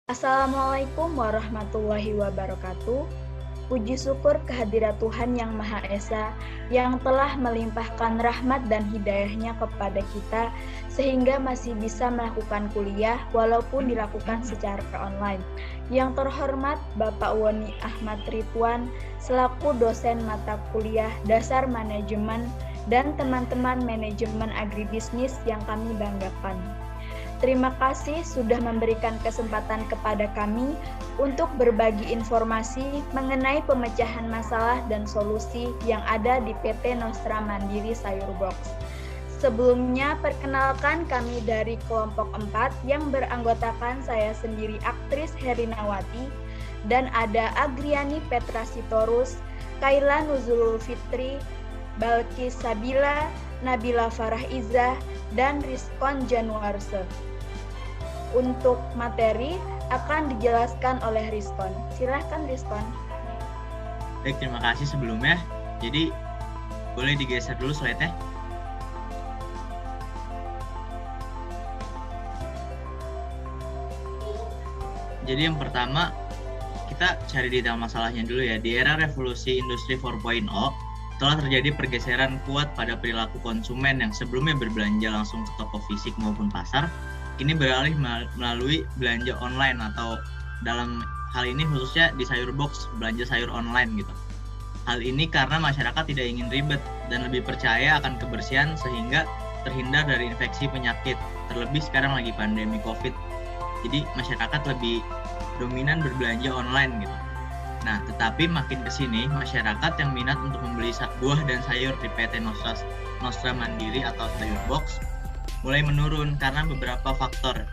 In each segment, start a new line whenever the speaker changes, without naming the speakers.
Assalamualaikum warahmatullahi wabarakatuh. Puji syukur kehadirat Tuhan Yang Maha Esa yang telah melimpahkan rahmat dan hidayah-Nya kepada kita sehingga masih bisa melakukan kuliah walaupun dilakukan secara online. Yang terhormat Bapak Woni Ahmad Ridwan selaku dosen mata kuliah Dasar Manajemen dan teman-teman manajemen agribisnis yang kami banggakan. Terima kasih sudah memberikan kesempatan kepada kami untuk berbagi informasi mengenai pemecahan masalah dan solusi yang ada di PT Nostra Mandiri Sayur Box. Sebelumnya, perkenalkan kami dari kelompok 4 yang beranggotakan saya sendiri aktris Herinawati dan ada Agriani Petra Sitorus, Kaila Nuzulul Fitri, Balkis Sabila, Nabila Farah Izzah, dan Rizkon Januarse. Untuk materi akan dijelaskan oleh Rizkon. Silahkan Rizkon.
Baik, terima kasih sebelumnya. Jadi, boleh digeser dulu slide-nya. Jadi yang pertama, kita cari detail masalahnya dulu ya. Di era revolusi industri 4.0, telah terjadi pergeseran kuat pada perilaku konsumen yang sebelumnya berbelanja langsung ke toko fisik maupun pasar, kini beralih melalui belanja online atau dalam hal ini khususnya di Sayur Box, belanja sayur online gitu. Hal ini karena masyarakat tidak ingin ribet dan lebih percaya akan kebersihan sehingga terhindar dari infeksi penyakit. Terlebih sekarang lagi pandemi COVID. Jadi masyarakat lebih dominan berbelanja online gitu. Nah, tetapi makin ke sini, masyarakat yang minat untuk membeli buah dan sayur di PT Nostra Mandiri atau Sayur Box mulai menurun karena beberapa faktor.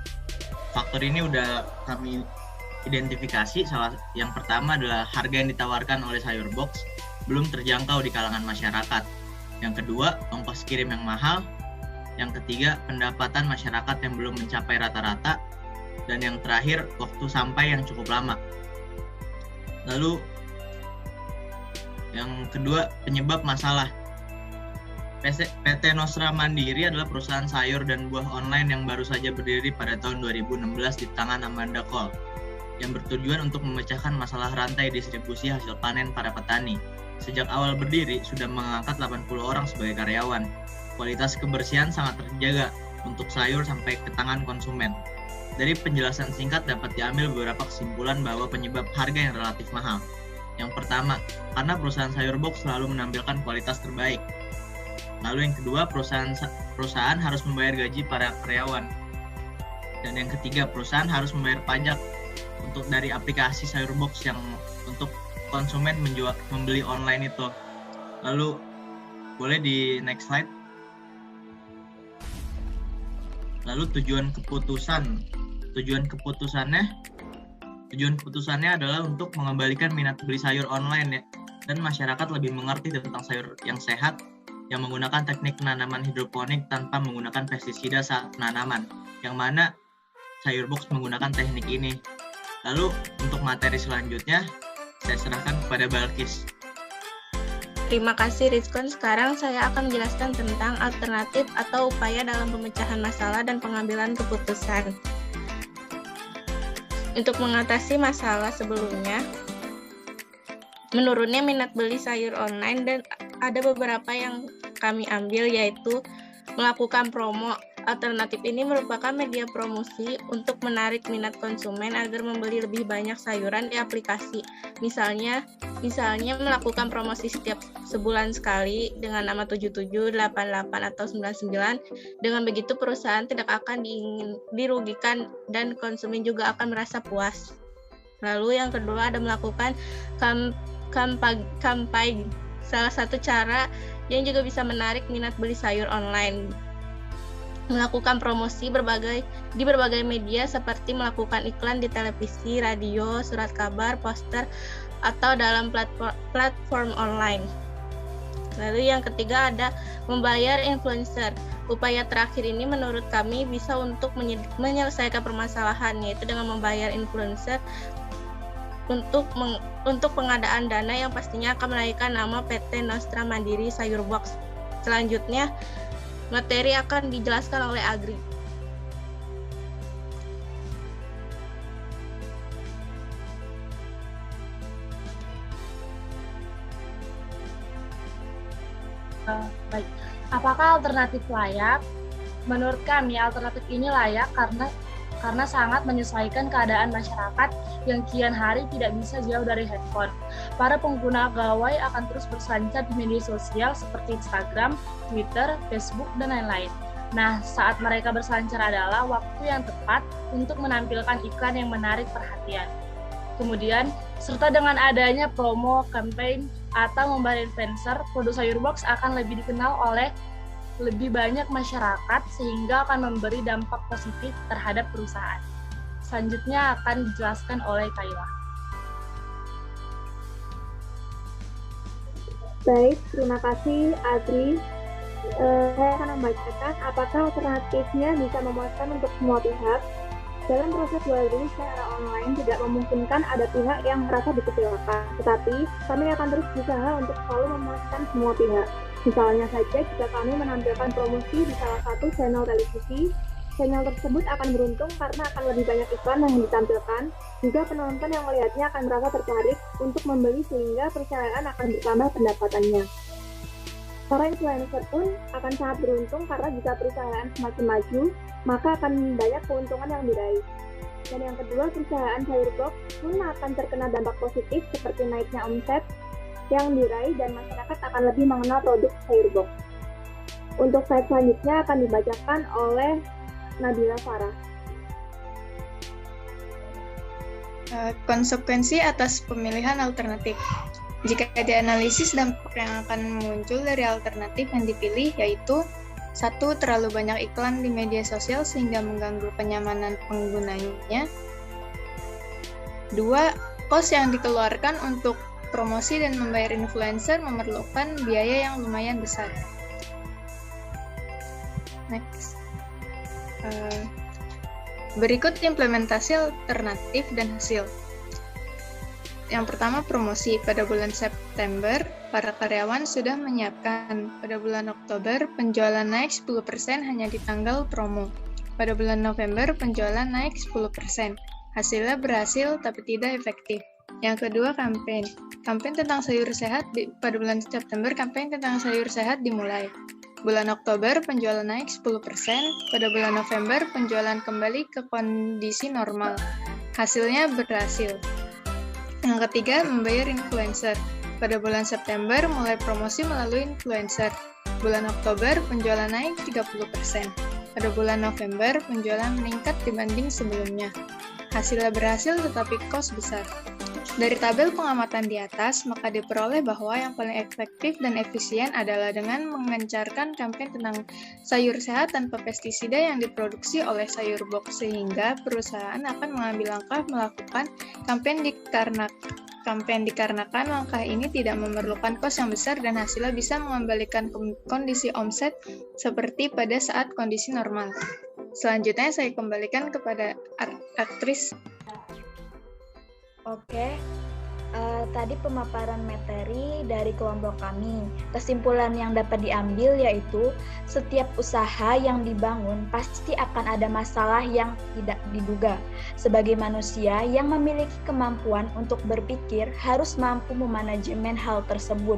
Faktor ini udah kami identifikasi. Yang pertama adalah harga yang ditawarkan oleh Sayur Box belum terjangkau di kalangan masyarakat. Yang kedua, ongkos kirim yang mahal. Yang ketiga, pendapatan masyarakat yang belum mencapai rata-rata. Dan yang terakhir, waktu sampai yang cukup lama. Lalu yang kedua, penyebab masalah. PT Nostra Mandiri adalah perusahaan sayur dan buah online yang baru saja berdiri pada tahun 2016 di tangan Amanda Cole, yang bertujuan untuk memecahkan masalah rantai distribusi hasil panen para petani. Sejak awal berdiri, sudah mengangkat 80 orang sebagai karyawan. Kualitas kebersihan sangat terjaga untuk sayur sampai ke tangan konsumen. Dari penjelasan singkat dapat diambil beberapa kesimpulan bahwa penyebab harga yang relatif mahal. Yang pertama, karena perusahaan Sayur Box selalu menampilkan kualitas terbaik. Lalu yang kedua, perusahaan harus membayar gaji para karyawan. Dan yang ketiga, perusahaan harus membayar pajak untuk dari aplikasi Sayur Box yang untuk konsumen membeli online itu. Lalu boleh di next slide. Lalu tujuan keputusannya adalah untuk mengembalikan minat beli sayur online ya, dan masyarakat lebih mengerti tentang sayur yang sehat yang menggunakan teknik penanaman hidroponik tanpa menggunakan pestisida saat penanaman, yang mana Sayur Box menggunakan teknik ini. Lalu untuk materi selanjutnya saya serahkan kepada Balkis.
Terima kasih Rizkon. Sekarang saya akan menjelaskan tentang alternatif atau upaya dalam pemecahan masalah dan pengambilan keputusan. Untuk mengatasi masalah sebelumnya, menurunnya minat beli sayur online, dan ada beberapa yang kami ambil, yaitu melakukan promo. Alternatif ini merupakan media promosi untuk menarik minat konsumen agar membeli lebih banyak sayuran di aplikasi. Misalnya melakukan promosi setiap sebulan sekali dengan nama 77, 88, atau 99. Dengan begitu perusahaan tidak akan dirugikan dan konsumen juga akan merasa puas. Lalu yang kedua ada melakukan kampanye. Salah satu cara yang juga bisa menarik minat beli sayur online. Melakukan promosi di berbagai media seperti melakukan iklan di televisi, radio, surat kabar, poster, atau dalam platform online. Lalu yang ketiga ada membayar influencer. Upaya terakhir ini menurut kami bisa untuk menyelesaikan permasalahan, yaitu dengan membayar influencer untuk pengadaan dana yang pastinya akan menaikkan nama PT Nostra Mandiri Sayur Box. Selanjutnya, materi akan dijelaskan oleh Agri.
Baik, apakah alternatif layak? Menurut kami, alternatif ini layak karena sangat menyesuaikan keadaan masyarakat yang kian hari tidak bisa jauh dari handphone. Para pengguna gawai akan terus berselancar di media sosial seperti Instagram, Twitter, Facebook, dan lain-lain. Nah, saat mereka berselancar adalah waktu yang tepat untuk menampilkan iklan yang menarik perhatian. Kemudian, serta dengan adanya promo, campaign, atau membayar influencer, produk Sayurbox akan lebih dikenal oleh lebih banyak masyarakat sehingga akan memberi dampak positif terhadap perusahaan. Selanjutnya akan dijelaskan oleh Kayla.
Baik, terima kasih Adri. Saya akan membacakan apakah alternatifnya bisa memuaskan untuk semua pihak. Dalam proses jual beli secara online tidak memungkinkan ada pihak yang merasa dikecewakan, tetapi kami akan terus berusaha untuk selalu memuaskan semua pihak. Misalnya saja jika kami menampilkan promosi di salah satu channel televisi, channel tersebut akan beruntung karena akan lebih banyak iklan yang ditampilkan, juga penonton yang melihatnya akan merasa tertarik untuk membeli sehingga perusahaan akan bertambah pendapatannya. Para influencer pun akan sangat beruntung karena jika perusahaan semakin maju, maka akan banyak keuntungan yang diraih. Dan yang kedua, perusahaan Sayurbox pun akan terkena dampak positif seperti naiknya omset yang diraih dan masyarakat akan lebih mengenal produk Sayurbox. Untuk slide selanjutnya akan dibacakan oleh Nabila Farah.
Konsekuensi atas pemilihan alternatif. Jika dianalisis, dampak yang akan muncul dari alternatif yang dipilih yaitu 1. Terlalu banyak iklan di media sosial sehingga mengganggu kenyamanan penggunanya. 2. Kos yang dikeluarkan untuk promosi dan membayar influencer memerlukan biaya yang lumayan besar. Next. Berikut implementasi alternatif dan hasil. Yang pertama, promosi. Pada bulan September, para karyawan sudah menyiapkan. Pada bulan Oktober, penjualan naik 10% hanya di tanggal promo. Pada bulan November, penjualan naik 10%. Hasilnya berhasil tapi tidak efektif. Yang kedua, kampanye. Kampanye tentang sayur sehat pada bulan September, kampanye tentang sayur sehat dimulai. Bulan Oktober, penjualan naik 10%. Pada bulan November, penjualan kembali ke kondisi normal. Hasilnya berhasil. Yang ketiga, membayar influencer. Pada bulan September, mulai promosi melalui influencer. Bulan Oktober, penjualan naik 30%. Pada bulan November, penjualan meningkat dibanding sebelumnya. Hasilnya berhasil tetapi kos besar. Dari tabel pengamatan di atas, maka diperoleh bahwa yang paling efektif dan efisien adalah dengan mengencarkan kampanye tentang sayur sehat tanpa pestisida yang diproduksi oleh Sayurbox, sehingga perusahaan akan mengambil langkah melakukan kampanye dikarenakan langkah ini tidak memerlukan kos yang besar dan hasilnya bisa mengembalikan kondisi omset seperti pada saat kondisi normal. Selanjutnya saya kembalikan kepada aktris.
Oke, tadi pemaparan materi dari kelompok kami. Kesimpulan yang dapat diambil yaitu setiap usaha yang dibangun pasti akan ada masalah yang tidak diduga. Sebagai manusia yang memiliki kemampuan untuk berpikir harus mampu memanajemen hal tersebut.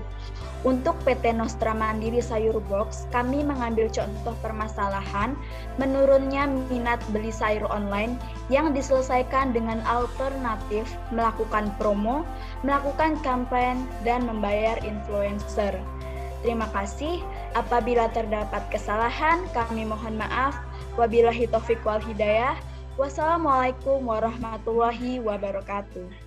Untuk PT Nostra Mandiri Sayurbox, kami mengambil contoh permasalahan menurunnya minat beli sayur online yang diselesaikan dengan alternatif melakukan promo, melakukan kampanye, dan membayar influencer. Terima kasih. Apabila terdapat kesalahan, kami mohon maaf. Wabillahi taufiq wal hidayah. Wassalamualaikum warahmatullahi wabarakatuh.